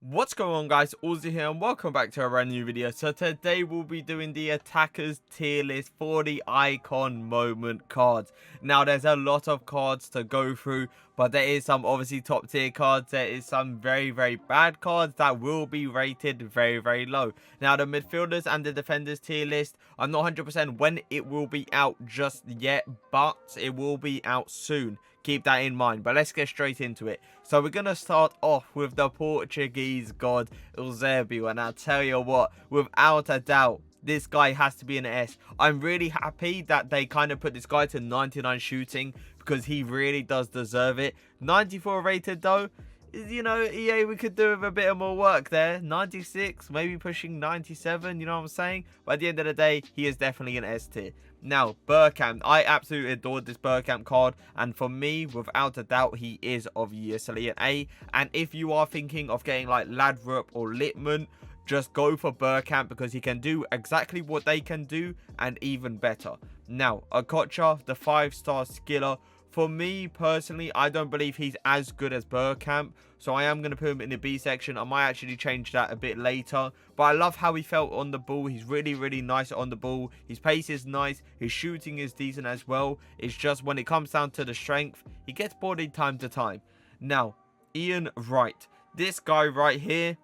What's going on, guys? Auzio here and welcome back to a brand new video. So today we'll be doing the attackers tier list for the icon moment cards. Now there's a lot of cards to go through, but there is some obviously top tier cards. There is some very bad cards that will be rated very low. Now the midfielders and the defenders tier list, I'm not 100% when it will be out just yet, but it will be out soon. Keep that in mind, but let's get straight into it. So we're going to start off with the Portuguese god Eusebio, and I'll tell you what, without a doubt, this guy has to be an S. I'm really happy that they kind of put this guy to 99 shooting because he really does deserve it. 94 rated though, you know, EA, we could do with a bit of more work there. 96, maybe pushing 97, you know what I'm saying? But at the end of the day, he is definitely an S tier. Now, Bergkamp, I absolutely adored this Bergkamp card, and for me, without a doubt, he is obviously an A. And if you are thinking of getting like Ladrup or Littman, just go for Bergkamp because he can do exactly what they can do and even better. Now, Okocha, the 5-star skiller. For me, personally, I don't believe he's as good as Bergkamp, so I am going to put him in the B section. I might actually change that a bit later, but I love how he felt on the ball. He's really nice on the ball. His pace is nice. His shooting is decent as well. It's just when it comes down to the strength, he gets bored time to time. Now, Ian Wright. This guy right here,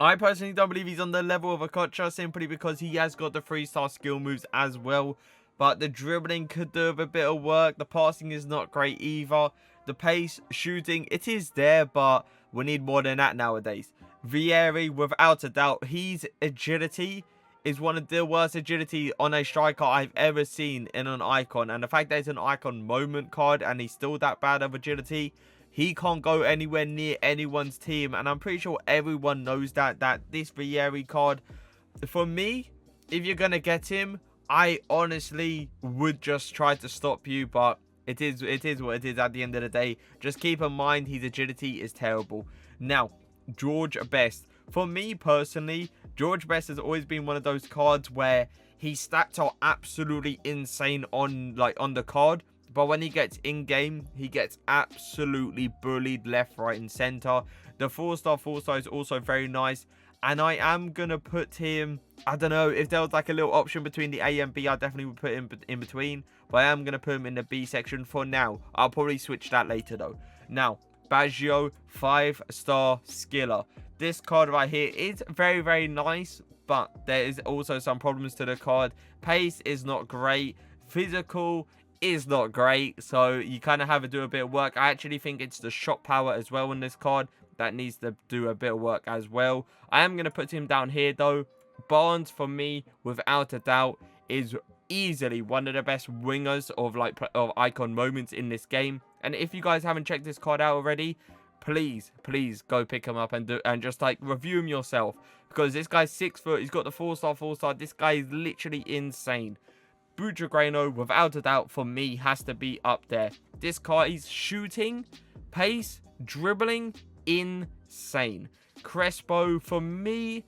I personally don't believe he's on the level of Okocha simply because he has got the 3-star skill moves as well. But the dribbling could do with a bit of work. The passing is not great either. The pace, shooting, it is there, but we need more than that nowadays. Vieri, without a doubt, his agility is one of the worst agility on a striker I've ever seen in an icon. And the fact that it's an icon moment card and he's still that bad of agility, he can't go anywhere near anyone's team. And I'm pretty sure everyone knows that this Vieri card, for me, if you're going to get him, I honestly would just try to stop you, but it is what it is at the end of the day. Just keep in mind his agility is terrible. Now, George Best. For me personally, George Best has always been one of those cards where his stats are absolutely insane on the card, but when he gets in game, he gets absolutely bullied left, right, and center. The 4-star is also very nice. And I am going to put him, I don't know, if there was like a little option between the A and B, I definitely would put him in between. But I am going to put him in the B section for now. I'll probably switch that later though. Now, Baggio, 5-star skiller. This card right here is very nice, but there is also some problems to the card. Pace is not great. Physical is not great, so you kind of have to do a bit of work. I actually think it's the shot power as well in this card that needs to do a bit of work as well. I am going to put him down here though. Barnes, for me, without a doubt, is easily one of the best wingers of icon moments in this game. And if you guys haven't checked this card out already, please go pick him up and just like review him yourself, because this guy's 6 foot. He's got the 4-star. This guy is literally insane. Butragueno, without a doubt, for me, has to be up there. This card, he's shooting, pace, dribbling, insane. Crespo, for me,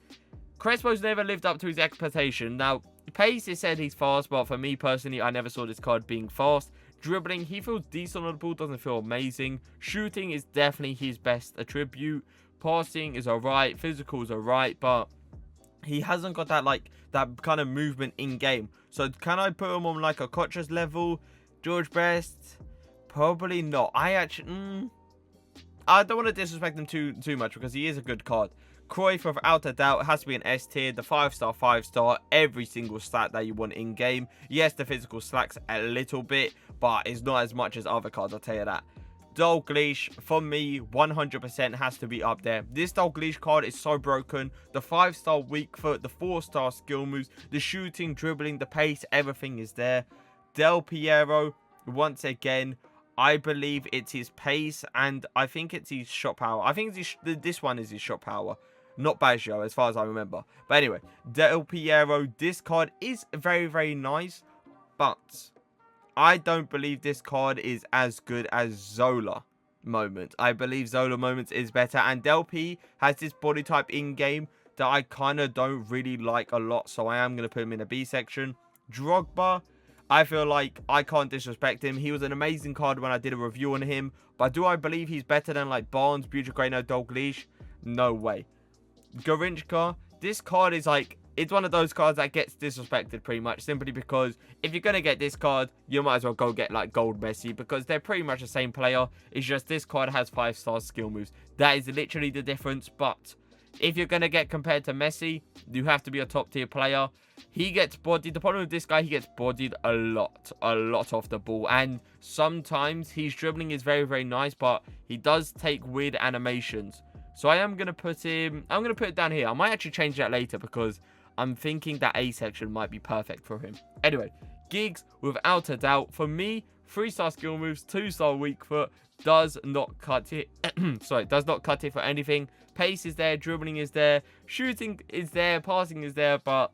Crespo's never lived up to his expectation. Now, pace, is said he's fast, but for me personally, I never saw this card being fast. Dribbling, he feels decent on the ball, doesn't feel amazing. Shooting is definitely his best attribute. Passing is alright, physical is alright, but he hasn't got that kind of movement in game. So can I put him on like a Okocha's level? George Best, probably not. I don't want to disrespect him too much because he is a good card. Cruyff, without a doubt, has to be an S tier. The 5-star, every single stat that you want in game. Yes, the physical slacks a little bit, but it's not as much as other cards, I'll tell you that. Dalglish, for me, 100% has to be up there. This Dalglish card is so broken. The 5-star weak foot, the 4-star skill moves, the shooting, dribbling, the pace, everything is there. Del Piero, once again, I believe it's his pace, and I think it's his shot power. I think this one is his shot power, not Baggio, as far as I remember. But anyway, Del Piero, this card is very nice, but I don't believe this card is as good as Zola Moment. I believe Zola Moments is better, and Del P has this body type in-game that I kind of don't really like a lot, so I am going to put him in the B section. Drogba, I feel like I can't disrespect him. He was an amazing card when I did a review on him, but do I believe he's better than like Barnes, Butragueno, Dalglish? No way. Garinchka, this card is like, it's one of those cards that gets disrespected pretty much, simply because if you're going to get this card, you might as well go get like Gold Messi, because they're pretty much the same player. It's just this card has 5-star skill moves. That is literally the difference. But if you're going to get compared to Messi, you have to be a top tier player. He gets bodied. The problem with this guy, he gets bodied a lot off the ball. And sometimes his dribbling is very, very nice, but he does take weird animations. So I am going to put him, I'm going to put it down here. I might actually change that later, because I'm thinking that A section might be perfect for him. Anyway, Giggs, without a doubt, for me, 3-star skill moves, 2-star weak foot, does not cut it. Sorry, does not cut it for anything. Pace is there, dribbling is there, shooting is there, passing is there, but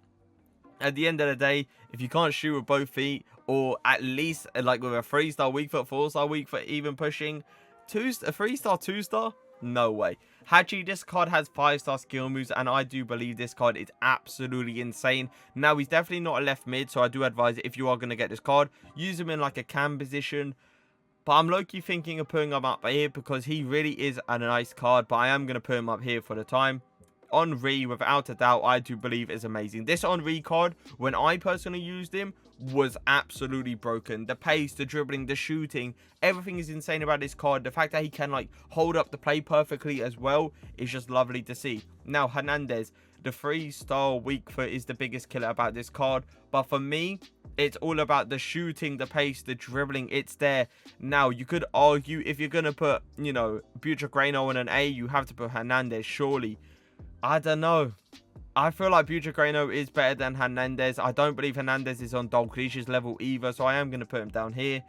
at the end of the day, if you can't shoot with both feet, or at least like with a 3-star weak foot, 4-star weak foot, even pushing, a 3-star, 2-star, no way. Haji, this card has 5-star skill moves, and I do believe this card is absolutely insane. Now, he's definitely not a left mid, so I do advise it, if you are going to get this card, use him in like a cam position. But I'm low-key thinking of putting him up here, because he really is a nice card, but I am going to put him up here for the time. Henry, without a doubt, I do believe is amazing. This Henry card, when I personally used him, was absolutely broken. The pace, the dribbling, the shooting, everything is insane about this card. The fact that he can like hold up the play perfectly as well is just lovely to see. Now, Hernandez, the 3-star weak foot is the biggest killer about this card. But for me, it's all about the shooting, the pace, the dribbling. It's there. Now, you could argue if you're going to put, you know, Butragueño in an A, you have to put Hernandez, surely. I don't know. I feel like Butragueño is better than Hernandez. I don't believe Hernandez is on Dalglish's level either, so I am going to put him down here.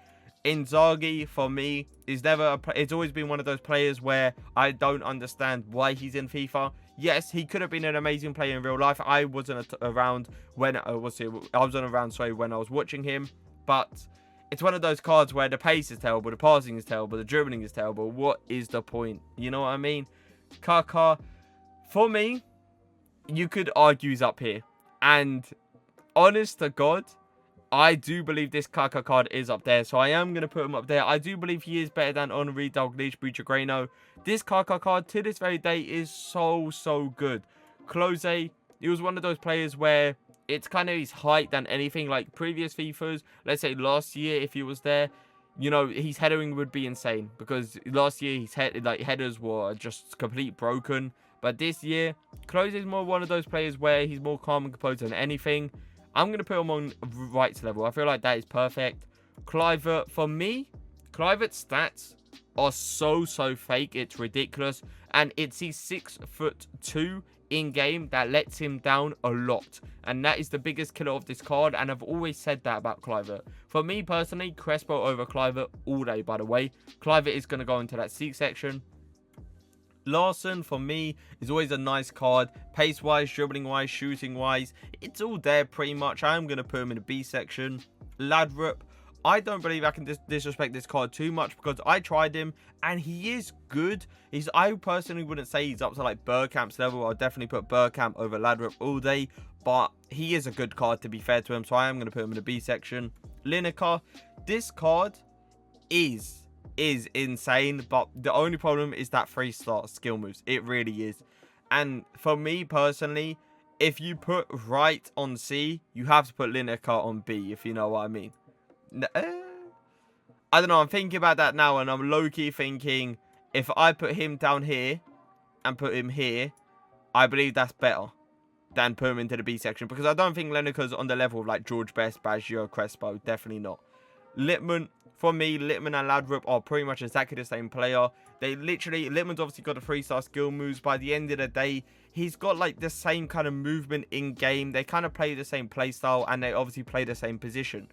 Inzaghi, for me, is never it's always been one of those players where I don't understand why he's in FIFA. Yes, he could have been an amazing player in real life. I wasn't around when I wasn't around, sorry, when I was watching him, but it's one of those cards where the pace is terrible, the passing is terrible, the dribbling is terrible. What is the point? You know what I mean? Kaká, for me, you could argue he's up here. And honest to God, I do believe this Kaká card is up there. So I am going to put him up there. I do believe he is better than Henry, Dalglish, Butragueño. This Kaká card to this very day is so good. Klose, he was one of those players where it's kind of his height than anything. Like previous FIFAs, let's say last year, if he was there, you know, his headering would be insane. Because last year, his headers were just complete broken. But this year, Klose is more one of those players where he's more calm and composed than anything. I'm going to put him on rights level. I feel like that is perfect. Kluivert, for me, Kluivert's stats are so fake. It's ridiculous. And it's his 6'2" in-game that lets him down a lot. And that is the biggest killer of this card. And I've always said that about Kluivert. For me, personally, Crespo over Kluivert all day, by the way. Kluivert is going to go into that C section. Larson, for me, is always a nice card. Pace-wise, dribbling-wise, shooting-wise, it's all there pretty much. I am going to put him in the B section. Ladrup, I don't believe I can disrespect this card too much, because I tried him, and he is good. I personally wouldn't say he's up to like Bergkamp's level. I'll definitely put Bergkamp over Ladrup all day, but he is a good card to be fair to him, so I am going to put him in the B section. Lineker, this card is insane, but the only problem is that 3-star skill moves. It really is. And for me personally, if you put right on C, you have to put Lineker on B, if you know what I mean. I don't know, I'm thinking about that now, and I'm low-key thinking if I put him down here and put him here, I believe that's better than put him into the B section, because I don't think Lineker's on the level of like George Best, Baggio, Crespo. Definitely not. Littman, for me, Littman and Ladrup are pretty much exactly the same player. They literally, Littman's obviously got the 3-star skill moves. By the end of the day, he's got like the same kind of movement in game. They kind of play the same play style, and they obviously play the same position.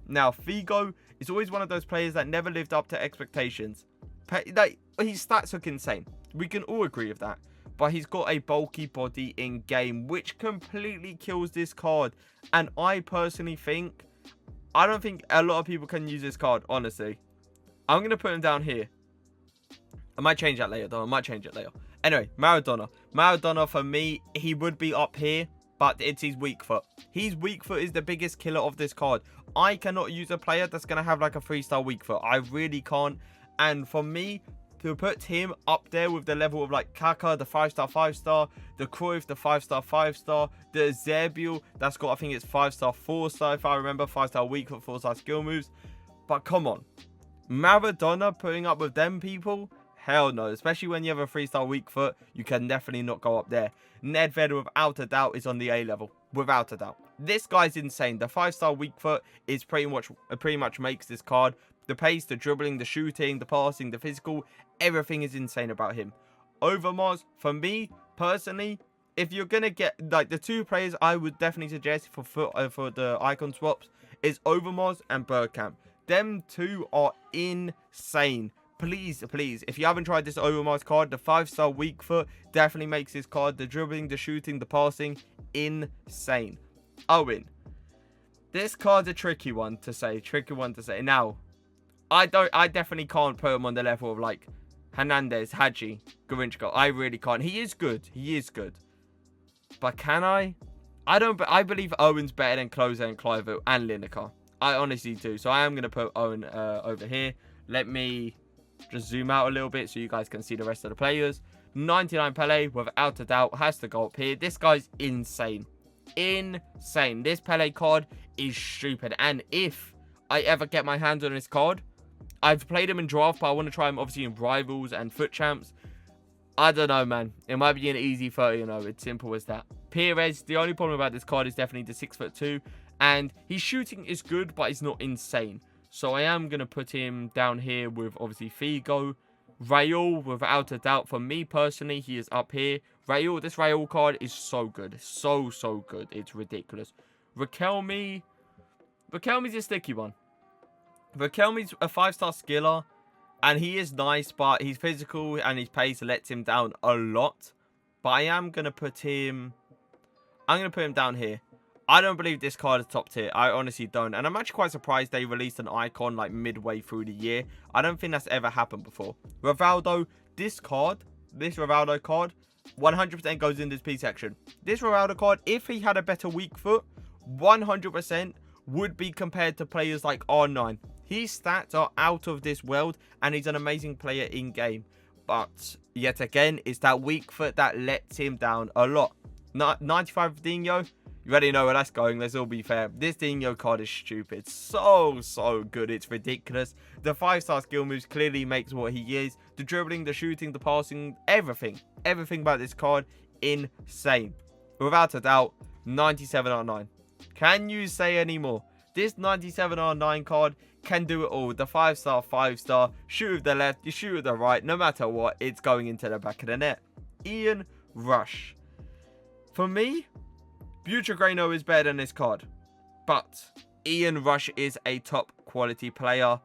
Now, Figo is always one of those players that never lived up to expectations. Like, his stats look insane. We can all agree with that. But he's got a bulky body in game, which completely kills this card. And I personally think, I don't think a lot of people can use this card, honestly. I'm going to put him down here. I might change that later, though. I might change it later. Anyway, Maradona. Maradona, for me, he would be up here, but it's his weak foot. His weak foot is the biggest killer of this card. I cannot use a player that's going to have like a 3-star weak foot. I really can't. And for me, to put him up there with the level of like Kaka, the 5-star, 5-star, the Cruyff, the 5-star, 5-star, the Zerbiel, that's got, I think it's 5-star, 4-star, if I remember, 5-star weak foot, 4-star skill moves. But come on, Maradona putting up with them people? Hell no, especially when you have a 3-star weak foot, you can definitely not go up there. Nedved, without a doubt, is on the A level, without a doubt. This guy's insane. The 5-star weak foot is pretty much makes this card. The pace, the dribbling, the shooting, the passing, the physical, everything is insane about him. Overmars, for me, personally, if you're going to get, like, the two players I would definitely suggest for the icon swaps is Overmars and Bergkamp. Them two are insane. Please, please, if you haven't tried this Overmars card, the 5-star weak foot definitely makes this card, the dribbling, the shooting, the passing, insane. Owen, this card's a tricky one to say, Now, I definitely can't put him on the level of like Hernandez, Hadji, Garinchko. I really can't. He is good. But can I? I believe Owen's better than Klose and Kluivert and Lineker. I honestly do. So I am going to put Owen over here. Let me just zoom out a little bit so you guys can see the rest of the players. 99 Pele, without a doubt, has to go up here. This guy's insane. This Pele card is stupid. And if I ever get my hands on this card, I've played him in draft, but I want to try him obviously in rivals and foot champs. I don't know, man. It might be an easy 30-0. It's simple as that. Perez, the only problem about this card is definitely the 6'2", and his shooting is good, but it's not insane. So I am going to put him down here with obviously Figo. Raul, without a doubt, for me personally, he is up here. This Raul card is so good. So good. It's ridiculous. Riquelme's a sticky one. Riquelme's a 5-star skiller, and he is nice, but his physical and his pace lets him down a lot. But I'm going to put him down here. I don't believe this card is top tier. I honestly don't. And I'm actually quite surprised they released an icon like midway through the year. I don't think that's ever happened before. Rivaldo, this Rivaldo card, 100% goes in this P section. This Rivaldo card, if he had a better weak foot, 100% would be compared to players like R9. His stats are out of this world, and he's an amazing player in game. But yet again, it's that weak foot that lets him down a lot. 95 Dino, you already know where that's going. Let's all be fair. This Dino card is stupid. So good. It's ridiculous. The 5-star skill moves clearly makes what he is. The dribbling, the shooting, the passing, everything about this card, insane. Without a doubt, 97 out of 9. Can you say any more? This 97 out of 9 card can do it all. The 5-star, 5-star, shoot with the left, you shoot with the right, no matter what, it's going into the back of the net. Ian Rush. For me, Butragrano is better than this card. But Ian Rush is a top quality player.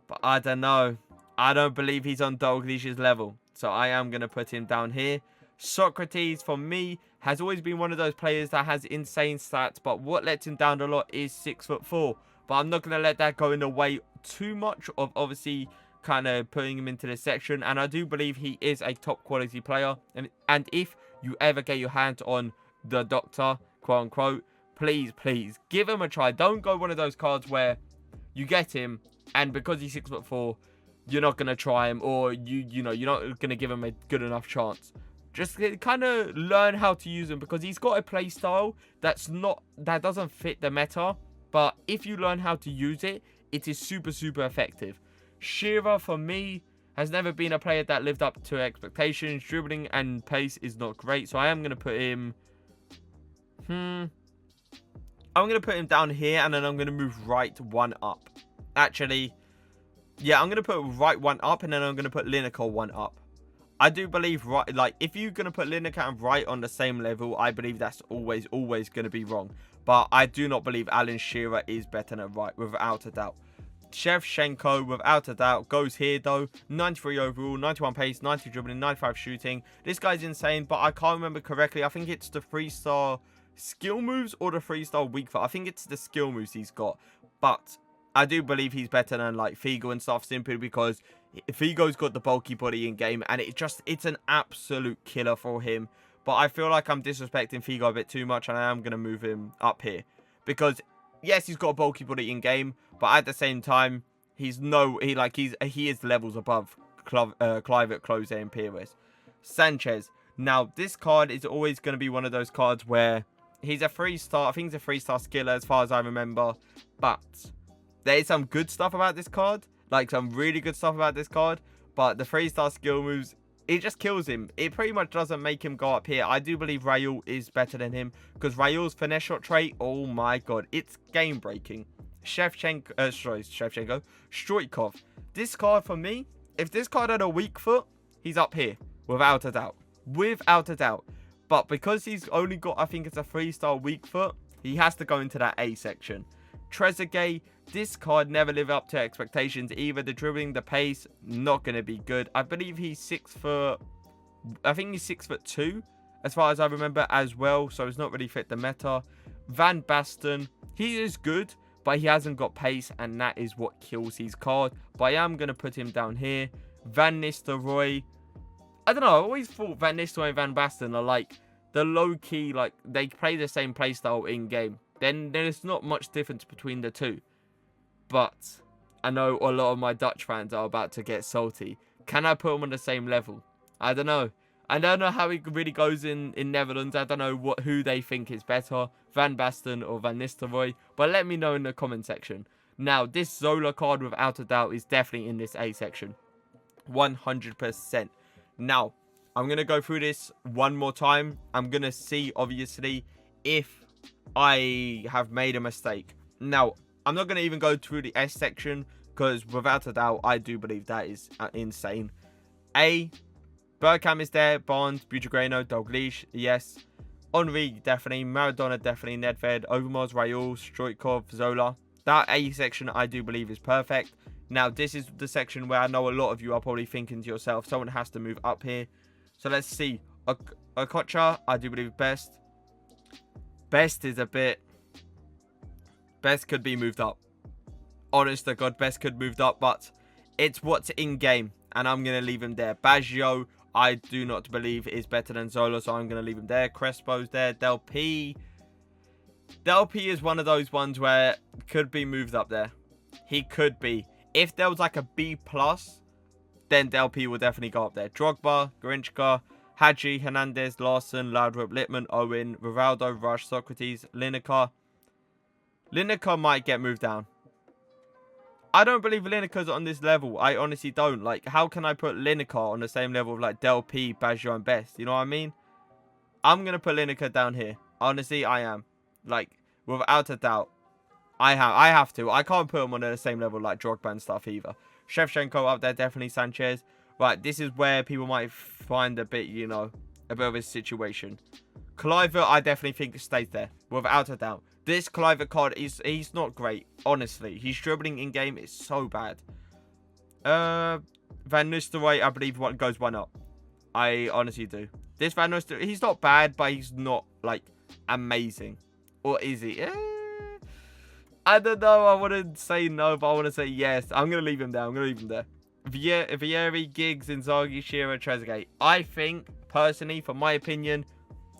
But I don't know. I don't believe he's on Dalglish's level. So I am going to put him down here. Socrates, for me, has always been one of those players that has insane stats. But what lets him down a lot is 6'4". But I'm not going to let that go in the way too much of obviously kind of putting him into this section. And I do believe he is a top quality player. And if you ever get your hands on the Doctor, quote unquote, please give him a try. Don't go one of those cards where you get him and because he's 6'4", you're not going to try him, or you're not going to give him a good enough chance. Just kind of learn how to use him, because he's got a play style that doesn't fit the meta. But if you learn how to use it, it is super effective. Shearer, for me, has never been a player that lived up to expectations. Dribbling and pace is not great, so I am going to put him... I'm going to put him down here, and then I'm going to move right one up. Actually, yeah, I'm going to put right one up, and then I'm going to put Lineker one up. I do believe, right, like, if you're going to put Lineker and right on the same level, I believe that's always going to be wrong. But I do not believe Alan Shearer is better than right, without a doubt. Shevchenko, without a doubt, goes here though. 93 overall, 91 pace, 90 dribbling, 95 shooting. This guy's insane, but I can't remember correctly. I think it's the 3-star skill moves or the 3-star weak foot. I think it's the skill moves he's got. But I do believe he's better than like Figo and stuff, simply because Figo's got the bulky body in game, and it's an absolute killer for him. But I feel like I'm disrespecting Figo a bit too much, and I am going to move him up here. Because, yes, he's got a bulky body in game, but at the same time, he is levels above Clivert, Close, and Pires. Sanchez. Now, this card is always going to be one of those cards where he's a 3-star. I think he's a 3-star skiller as far as I remember. But there is some good stuff about this card. Like, some really good stuff about this card. But the 3-star skill moves, it just kills him. It pretty much doesn't make him go up here. I do believe Raul is better than him. Because Raul's finesse shot trait, oh my god. It's game-breaking. Shevchenko. Stoichkov. This card, for me, if this card had a weak foot, he's up here. Without a doubt. Without a doubt. But because he's only got, I think it's a 3-star weak foot, he has to go into that A section. Trezeguet, this card never lived up to expectations. Either the dribbling, the pace, not going to be good. I believe he's 6 foot... I think he's 6'2", as far as I remember as well. So it's not really fit the meta. Van Basten, he is good, but he hasn't got pace, and that is what kills his card. But I am going to put him down here. Van Nistelrooy, I don't know, I always thought Van Nistelrooy and Van Basten are like the low-key, like they play the same playstyle in-game. Then there's not much difference between the two. But I know a lot of my Dutch fans are about to get salty. Can I put them on the same level? I don't know. I don't know how it really goes in Netherlands. I don't know who they think is better, Van Basten or Van Nistelrooy. But let me know in the comment section. Now, this Zola card, without a doubt, is definitely in this A section. 100%. Now, I'm going to go through this one more time. I'm going to see, obviously, if I have made a mistake. Now, I'm not going to even go through the S section, because without a doubt, I do believe that is insane. A, Bergkamp is there, Barnes, Butragueno, Dalglish, yes. Henry, definitely. Maradona, definitely. Nedved, Overmars, Raul, Stoichkov, Zola. That A section, I do believe, is perfect. Now, this is the section where I know a lot of you are probably thinking to yourself, someone has to move up here. So let's see. Okocha, I do believe best. Best is a bit... Best could be moved up. Honest to God, Best could moved up, but it's what's in-game, and I'm going to leave him there. Baggio, I do not believe is better than Zola, so I'm going to leave him there. Crespo's there. Del P. Del P is one of those ones where could be moved up there. He could be. If there was like a B+, then Del P will definitely go up there. Drogba, Gorinchka, Hadji, Hernandez, Larson, Laudrup, Littman, Owen, Rivaldo, Rush, Socrates, Lineker. Lineker might get moved down. I don't believe Lineker's on this level. I honestly don't. Like, how can I put Lineker on the same level of like Del P, Baggio, and Best? You know what I mean? I'm going to put Lineker down here. Honestly, I am. Like, without a doubt. I have to. I can't put him on the same level like Drogba and stuff either. Shevchenko up there, definitely Sanchez. Right, this is where people might find a bit, you know, a bit of a situation. Clivert, I definitely think stays there, without a doubt. This Clivert card, he's not great, honestly. His dribbling in-game is so bad. Van Nistelrooy, I believe, goes one up. I honestly do. This Van Nistelrooy, he's not bad, but he's not, like, amazing. Or is he? I don't know. I wouldn't say no, but I want to say yes. I'm going to leave him there. I'm going to leave him there. Vieri, Giggs, Inzaghi, Shearer, Trezeguet. I think, personally, for my opinion,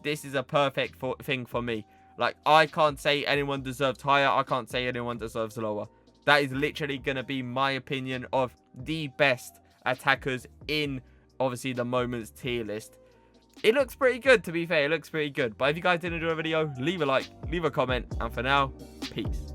this is a perfect thing for me. Like, I can't say anyone deserves higher. I can't say anyone deserves lower. That is literally going to be my opinion of the best attackers in, obviously, the moment's tier list. It looks pretty good, to be fair. It looks pretty good. But if you guys did enjoy the video, leave a like, leave a comment. And for now, peace.